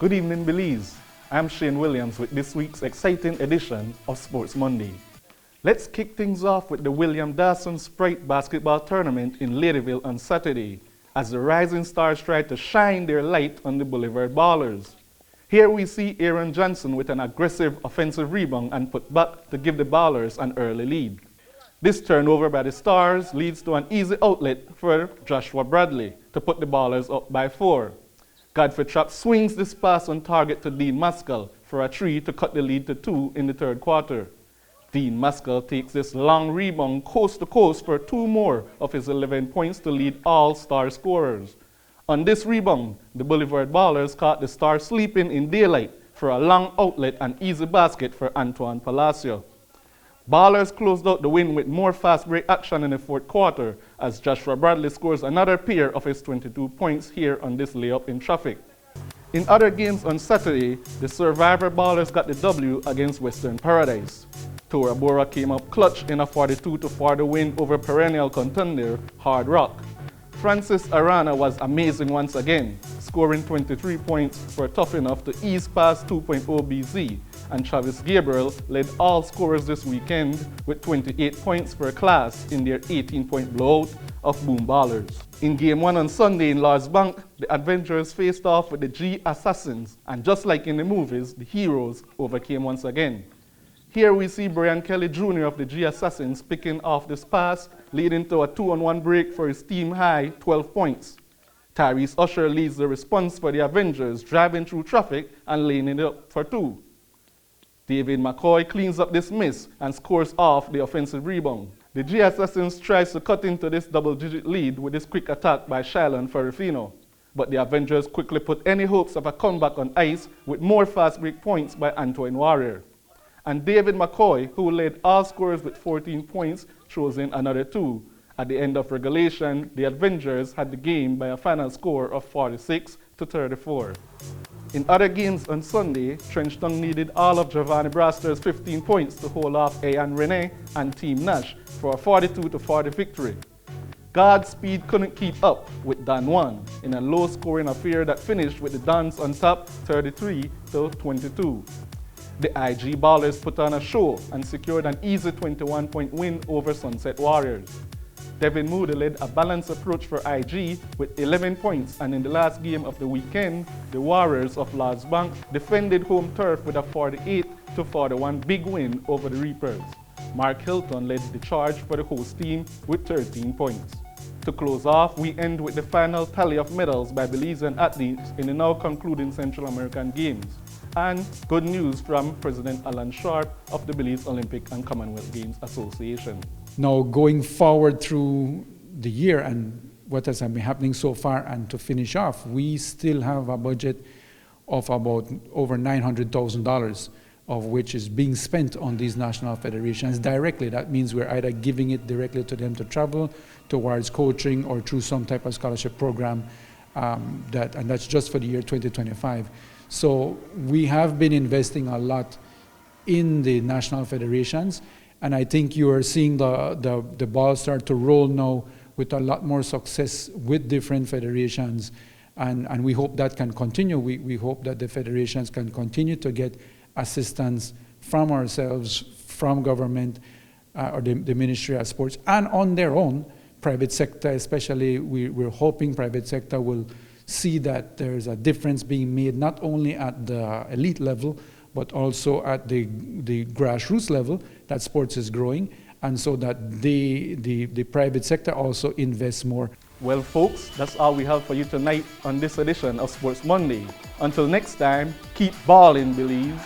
Good evening, Belize. I'm Shane Williams with this week's exciting edition of Sports Monday. Let's kick things off with the William Dawson Sprite Basketball Tournament in Ladyville on Saturday, as the Rising Stars try to shine their light on the Boulevard Ballers. Here we see Aaron Johnson with an aggressive offensive rebound and put back to give the Ballers an early lead. This turnover by the Stars leads to an easy outlet for Joshua Bradley to put the Ballers up by 4. Godfrey Trapp swings this pass on target to Dean Maskell for a 3 to cut the lead to 2 in the third quarter. Dean Maskell takes this long rebound coast to coast for 2 more of his 11 points to lead all Star scorers. On this rebound, the Boulevard Ballers caught the Stars sleeping in daylight for a long outlet and easy basket for Antoine Palacio. Ballers closed out the win with more fast break action in the fourth quarter as Joshua Bradley scores another pair of his 22 points here on this layup in traffic. In other games on Saturday, the Survivor Ballers got the W against Western Paradise. Tora Bora came up clutch in a 42-40 win over perennial contender Hard Rock. Francis Arana was amazing once again, scoring 23 points for Tough Enough to ease past 2.0 BZ, and Travis Gabriel led all scorers this weekend with 28 points for Class in their 18-point blowout of Boom Ballers. In Game 1 on Sunday in Lord's Bank, the Adventurers faced off with the G Assassins, and just like in the movies, the heroes overcame once again. Here we see Brian Kelly Jr. of the G Assassins picking off this pass, leading to a 2-on-1 break for his team-high 12 points. Tyrese Usher leads the response for the Avengers, driving through traffic and laying it up for 2. David McCoy cleans up this miss and scores off the offensive rebound. The G Assassins tries to cut into this double-digit lead with this quick attack by Shylon Ferrufino, but the Avengers quickly put any hopes of a comeback on ice with more fast break points by Antoine Warrior. And David McCoy, who led all scorers with 14 points, throws in another 2. At the end of regulation, the Avengers had the game by a final score of 46-34. In other games on Sunday, Trenchtown needed all of Giovanni Braster's 15 points to hold off Ayan Rene and Team Nash for a 42-40 victory. Godspeed couldn't keep up with Don Juan in a low-scoring affair that finished with the Dons on top 33-22. The IG Ballers put on a show and secured an easy 21-point win over Sunset Warriors. Devin Moody led a balanced approach for IG with 11 points, and in the last game of the weekend, the Warriors of Lord's Bank defended home turf with a 48-41 big win over the Reapers. Mark Hilton led the charge for the host team with 13 points. To close off, we end with the final tally of medals by Belizean athletes in the now concluding Central American Games. And good news from President Alan Sharp of the Belize Olympic and Commonwealth Games Association. Now, going forward through the year and what has been happening so far, and to finish off, we still have a budget of about over $900,000, of which is being spent on these national federations directly. That means we're either giving it directly to them to travel towards coaching or through some type of scholarship program, and that's just for the year 2025. So we have been investing a lot in the national federations, and I think you are seeing the ball start to roll now with a lot more success with different federations, and we hope that can continue. We hope that the federations can continue to get assistance from ourselves, from government, or the Ministry of Sports, and on their own, private sector especially. We're hoping private sector will see that there's a difference being made not only at the elite level, but also at the grassroots level, that sports is growing, and so that the private sector also invests more. Well, folks, that's all we have for you tonight on this edition of Sports Monday. Until next time, keep balling, Belize.